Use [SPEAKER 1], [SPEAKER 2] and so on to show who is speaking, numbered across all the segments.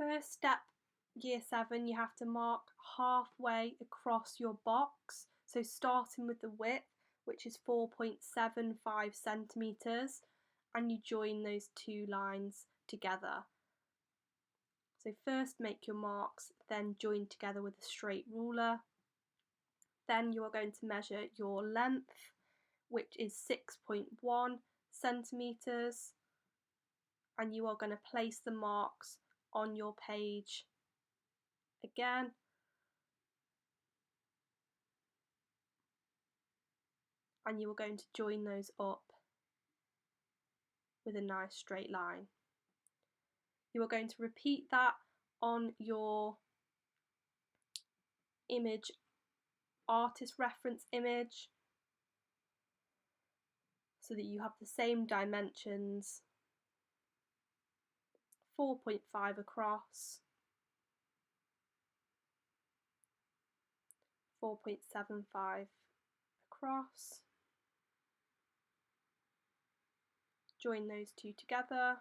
[SPEAKER 1] First step, year 7, you have to mark halfway across your box. So starting with the width, which is 4.75 centimetres, and you join those two lines together. So first make your marks, then join together with a straight ruler. Then you are going to measure your length, which is 6.1 centimetres, and you are going to place the marks on your page again. And you are going to join those up with a nice straight line. You are going to repeat that on your image, artist reference image, so that you have the same dimensions, 4.5 across, 4.75 across. Join those two together.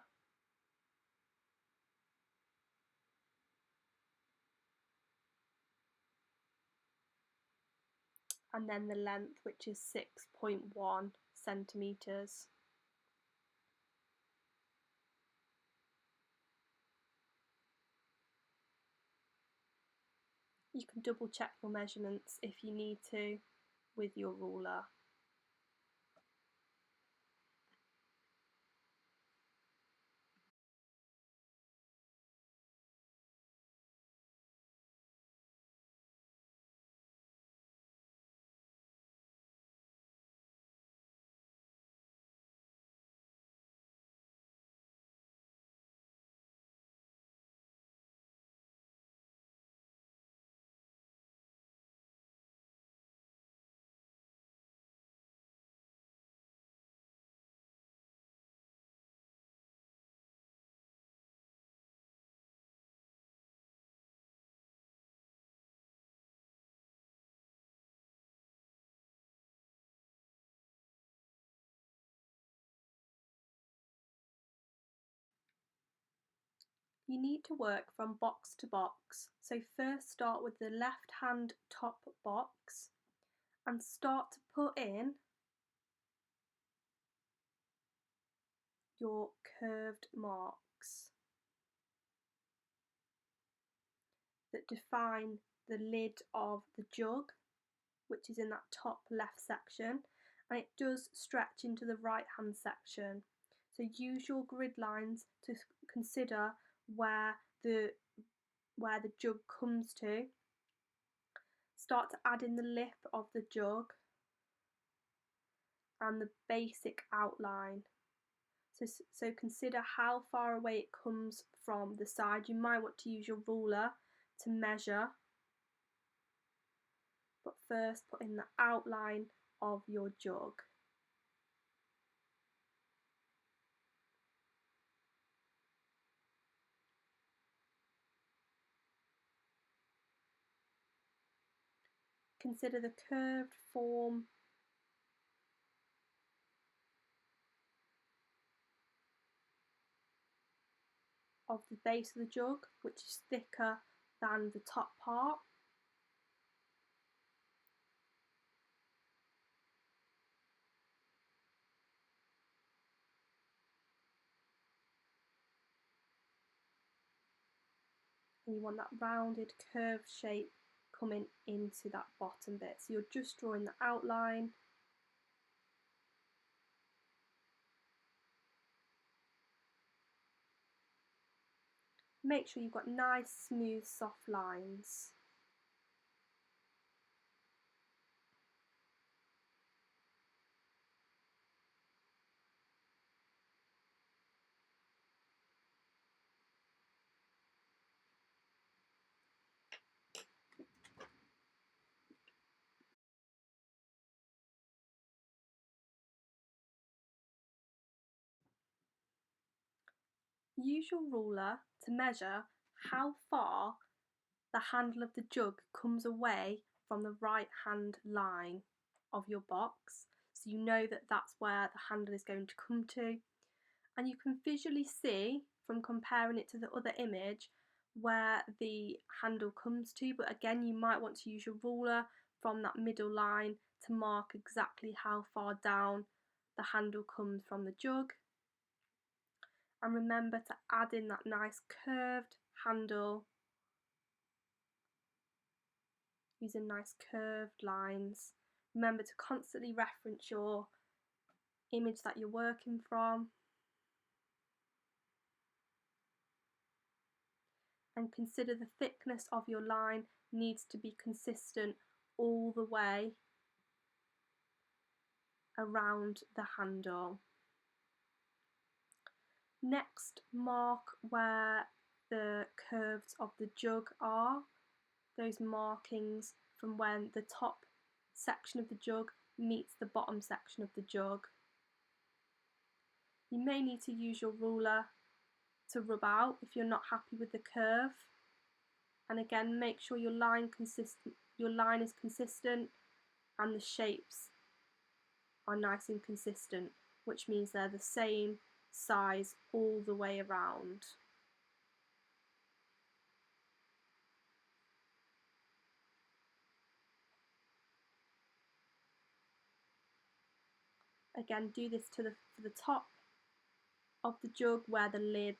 [SPEAKER 1] And then the length, which is 6.1 centimetres. You can double check your measurements if you need to with your ruler. You need to work from box to box. So first start with the left hand top box and start to put in your curved marks that define the lid of the jug, which is in that top left section, and it does stretch into the right hand section. So use your grid lines to consider where the jug comes to. Start to add in the lip of the jug and the basic outline. So consider how far away it comes from the side. You might want to use your ruler to measure, but first put in the outline of your jug. Consider the curved form of the base of the jug, which is thicker than the top part. And you want that rounded curved shape coming into that bottom bit. So you're just drawing the outline. Make sure you've got nice, smooth, soft lines. Use your ruler to measure how far the handle of the jug comes away from the right hand line of your box, so you know that that's where the handle is going to come to, and you can visually see from comparing it to the other image where the handle comes to, but again you might want to use your ruler from that middle line to mark exactly how far down the handle comes from the jug. And remember to add in that nice curved handle using nice curved lines. Remember to constantly reference your image that you're working from. And consider the thickness of your line needs to be consistent all the way around the handle. Next, mark where the curves of the jug are, those markings from when the top section of the jug meets the bottom section of the jug. You may need to use your ruler to rub out if you're not happy with the curve. And again, make sure your line is consistent and the shapes are nice and consistent, which means they're the same size all the way around. Again, do this to the top of the jug where the lid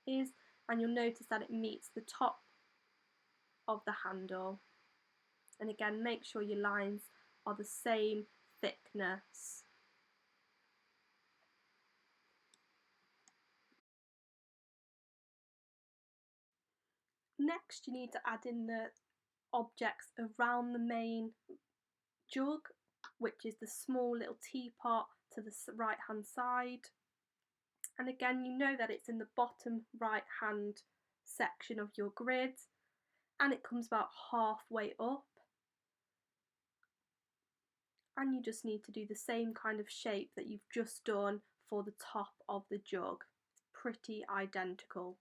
[SPEAKER 1] is, and you'll notice that it meets the top of the handle. And again, make sure your lines are the same thickness. Next, you need to add in the objects around the main jug, which is the small little teapot to the right hand side. And again, you know that it's in the bottom right hand section of your grid, and it comes about halfway up. And you just need to do the same kind of shape that you've just done for the top of the jug. It's pretty identical.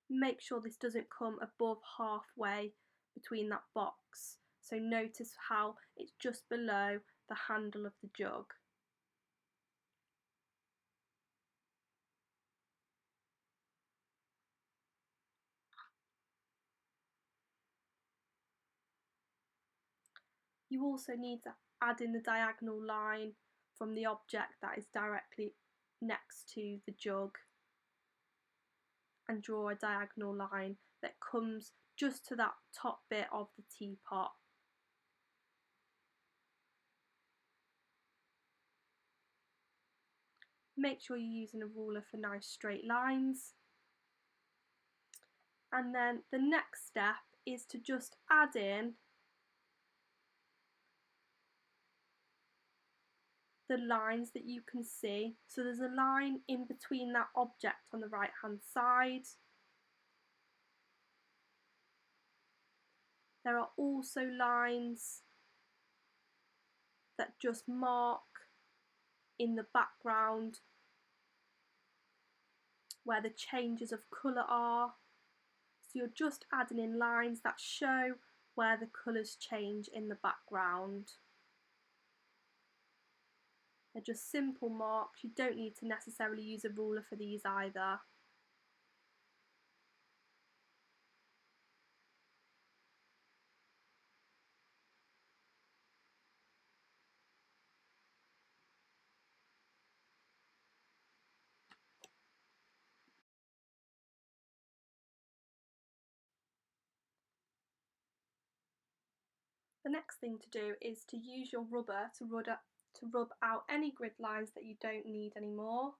[SPEAKER 1] Make sure this doesn't come above halfway between that box. So notice how it's just below the handle of the jug. You also need to add in the diagonal line from the object that is directly next to the jug and draw a diagonal line that comes just to that top bit of the teapot. Make sure you're using a ruler for nice straight lines. And then the next step is to just add in the lines that you can see. So there's a line in between that object on the right hand side. There are also lines that just mark in the background where the changes of colour are. So you're just adding in lines that show where the colours change in the background. They're just simple marks. You don't need to necessarily use a ruler for these either. The next thing to do is to use your rubber to rub out any grid lines that you don't need anymore.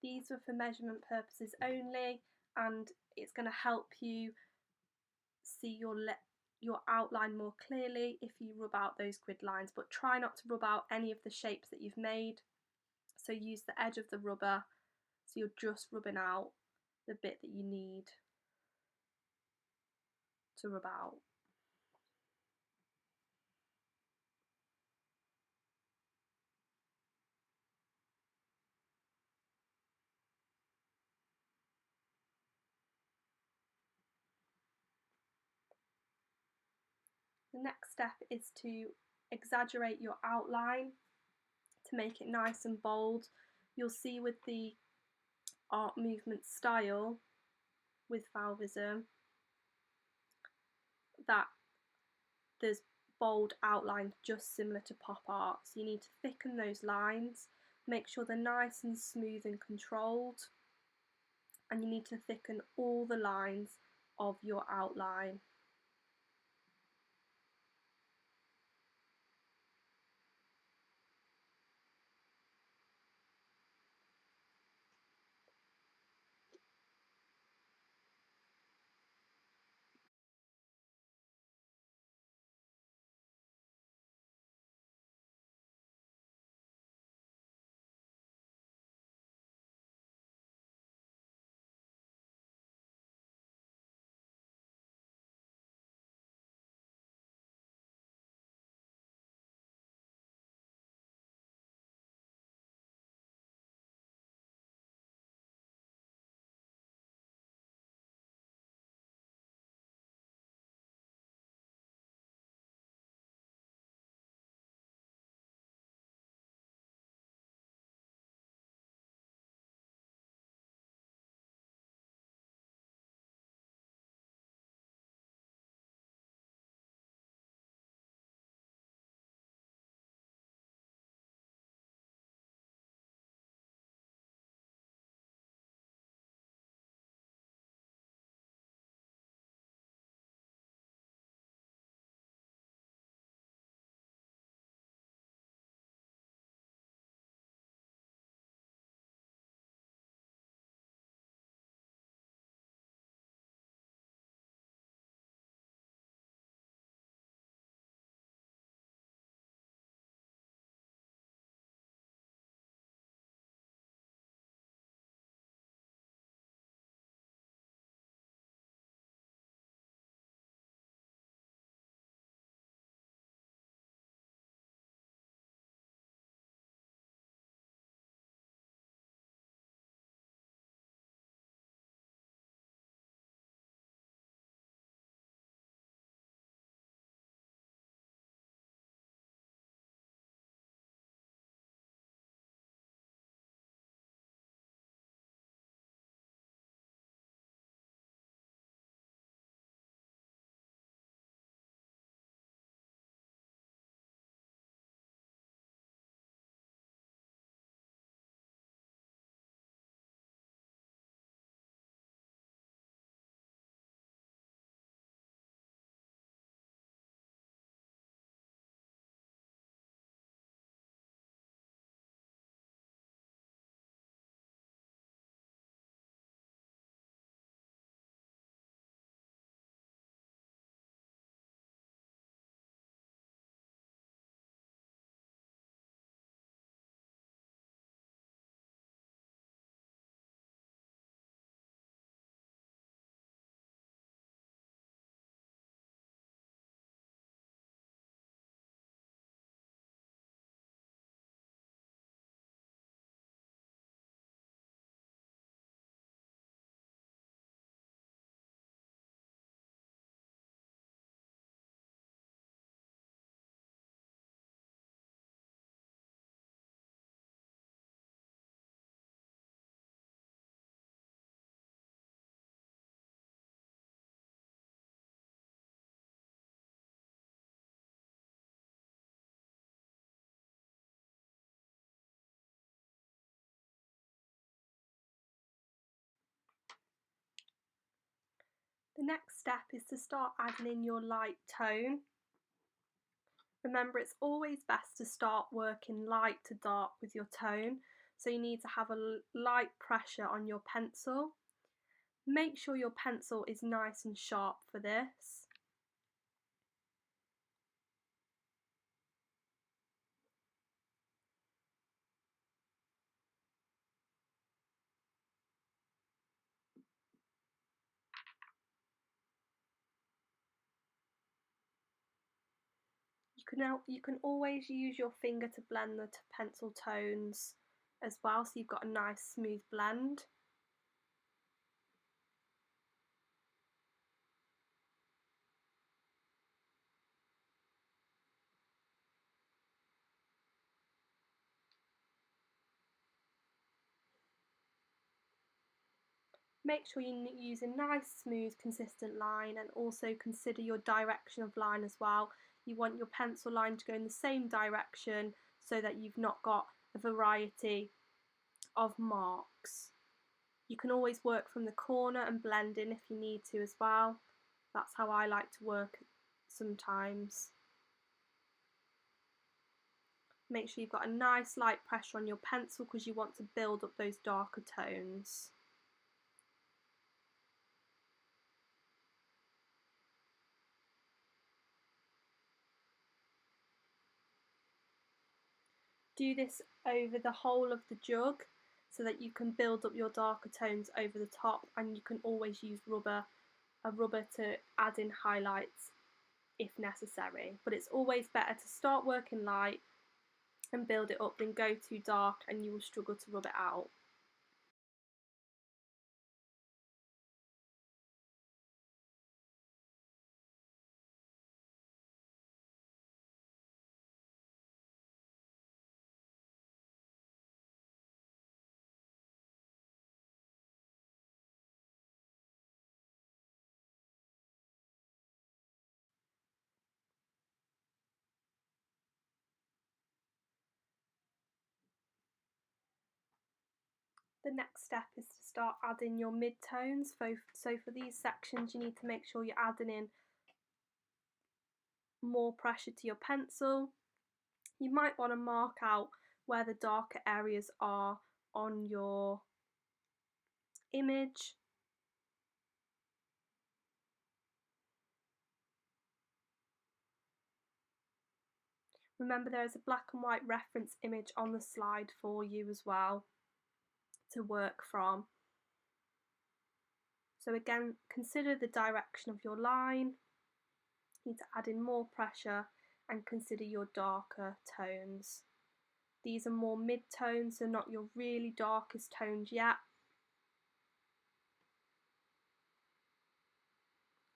[SPEAKER 1] These are for measurement purposes only, and it's going to help you see your outline more clearly if you rub out those grid lines, but try not to rub out any of the shapes that you've made. So use the edge of the rubber, so you're just rubbing out the bit that you need to rub out. The next step is to exaggerate your outline to make it nice and bold. You'll see with the art movement style with Fauvism that there's bold outlines just similar to pop art. So you need to thicken those lines, make sure they're nice and smooth and controlled, and you need to thicken all the lines of your outline. The next step is to start adding in your light tone. Remember, it's always best to start working light to dark with your tone, so you need to have a light pressure on your pencil. Make sure your pencil is nice and sharp for this. You can always use your finger to blend the pencil tones as well, so you've got a nice smooth blend. Make sure you use a nice, smooth, consistent line, and also consider your direction of line as well. You want your pencil line to go in the same direction so that you've not got a variety of marks. You can always work from the corner and blend in if you need to as well. That's how I like to work sometimes. Make sure you've got a nice light pressure on your pencil because you want to build up those darker tones. Do this over the whole of the jug so that you can build up your darker tones over the top, and you can always use a rubber to add in highlights if necessary. But it's always better to start working light and build it up than go too dark and you will struggle to rub it out. The next step is to start adding your mid-tones. So for these sections you need to make sure you're adding in more pressure to your pencil. You might want to mark out where the darker areas are on your image. Remember, there is a black and white reference image on the slide for you as well to work from. So again, consider the direction of your line. You need to add in more pressure and consider your darker tones. These are more mid-tones, so not your really darkest tones yet.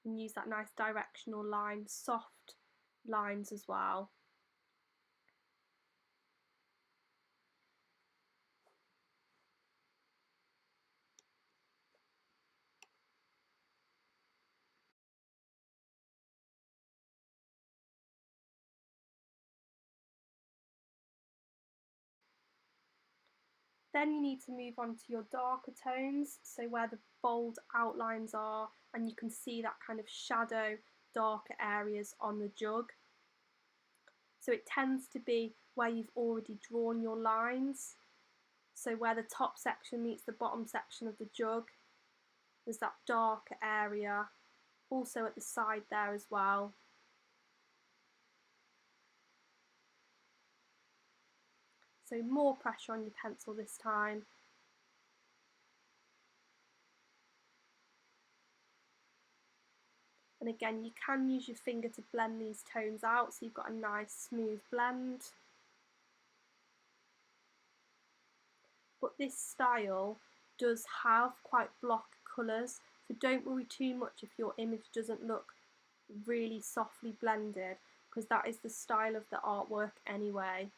[SPEAKER 1] And use that nice directional line, soft lines as well. Then you need to move on to your darker tones, so where the bold outlines are, and you can see that kind of shadow, darker areas on the jug. So it tends to be where you've already drawn your lines. So where the top section meets the bottom section of the jug, there's that darker area, also at the side there as well. So more pressure on your pencil this time. And again, you can use your finger to blend these tones out so you've got a nice smooth blend. But this style does have quite block colours, so don't worry too much if your image doesn't look really softly blended, because that is the style of the artwork anyway.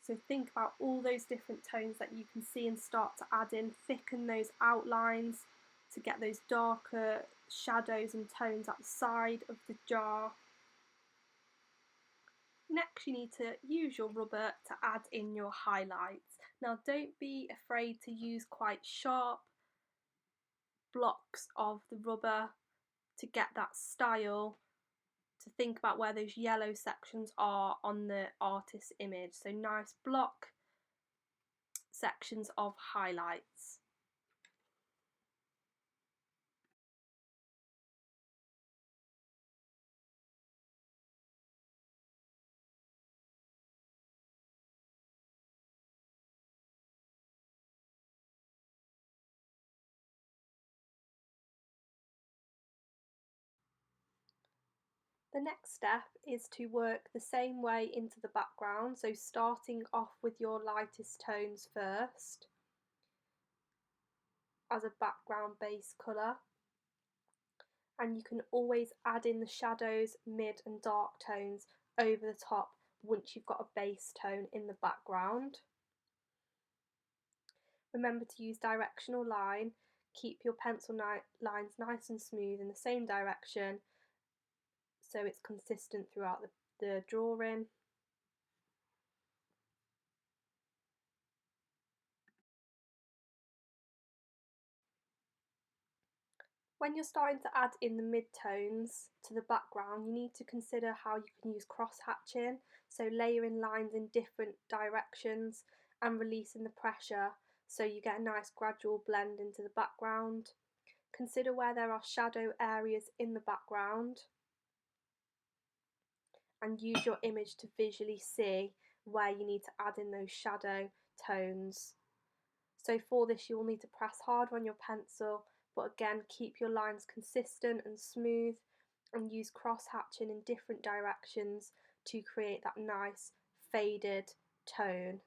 [SPEAKER 1] So think about all those different tones that you can see and start to add in, thicken those outlines to get those darker shadows and tones at the side of the jar. Next you need to use your rubber to add in your highlights. Now don't be afraid to use quite sharp blocks of the rubber to get that style, to think about where those yellow sections are on the artist's image. So nice block sections of highlights. The next step is to work the same way into the background, so starting off with your lightest tones first as a background base colour, and you can always add in the shadows, mid and dark tones over the top once you've got a base tone in the background. Remember to use directional line, keep your pencil lines nice and smooth in the same direction so it's consistent throughout the drawing. When you're starting to add in the mid-tones to the background, you need to consider how you can use cross-hatching, so layering lines in different directions and releasing the pressure so you get a nice gradual blend into the background. Consider where there are shadow areas in the background and use your image to visually see where you need to add in those shadow tones. So for this you will need to press hard on your pencil, but again keep your lines consistent and smooth and use cross hatching in different directions to create that nice faded tone.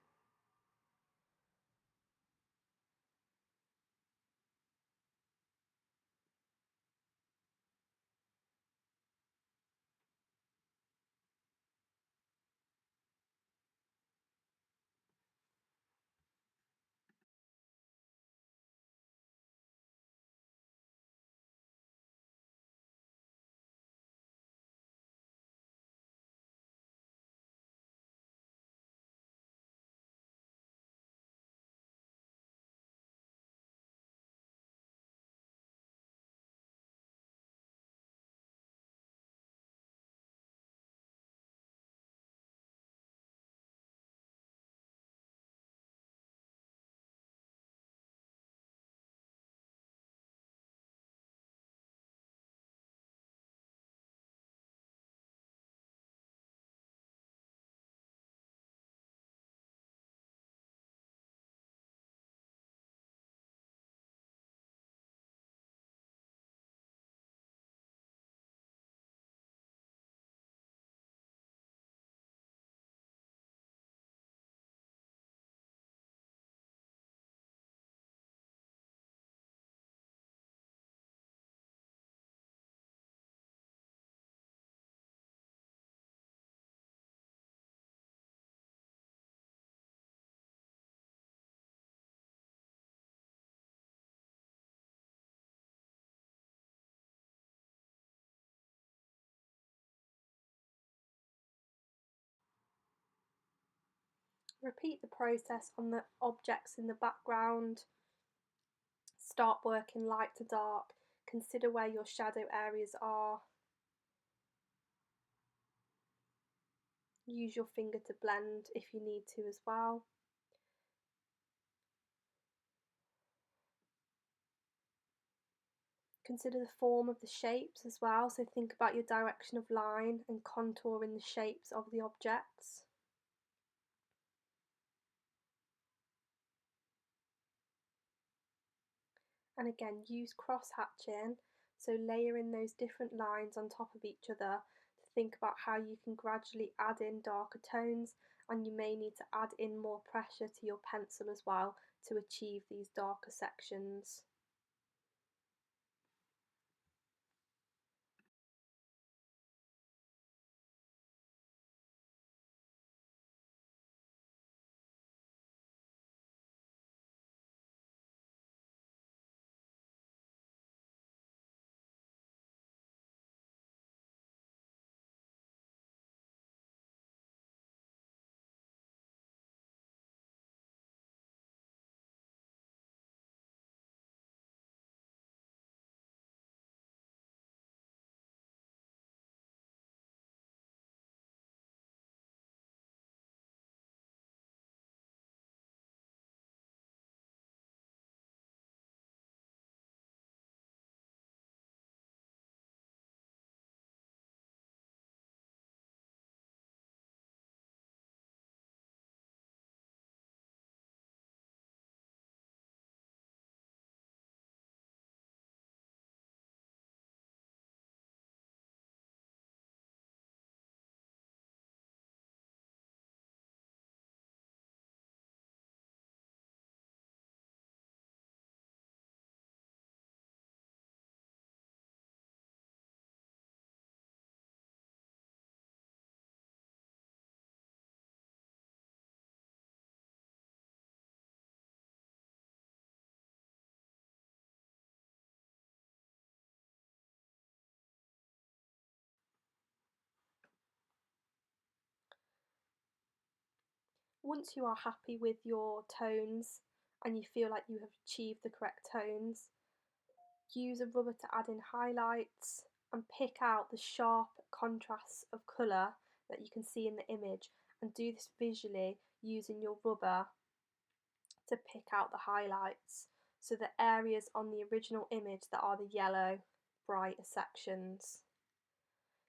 [SPEAKER 1] Repeat the process on the objects in the background. Start working light to dark. Consider where your shadow areas are. Use your finger to blend if you need to as well. Consider the form of the shapes as well, so think about your direction of line and contouring the shapes of the objects. And again, use cross hatching, so layering those different lines on top of each other to think about how you can gradually add in darker tones, and you may need to add in more pressure to your pencil as well to achieve these darker sections. Once you are happy with your tones and you feel like you have achieved the correct tones, use a rubber to add in highlights and pick out the sharp contrasts of colour that you can see in the image, and do this visually using your rubber to pick out the highlights, so the areas on the original image that are the yellow brighter sections.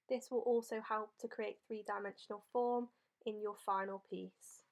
[SPEAKER 1] This will also help to create three-dimensional form in your final piece.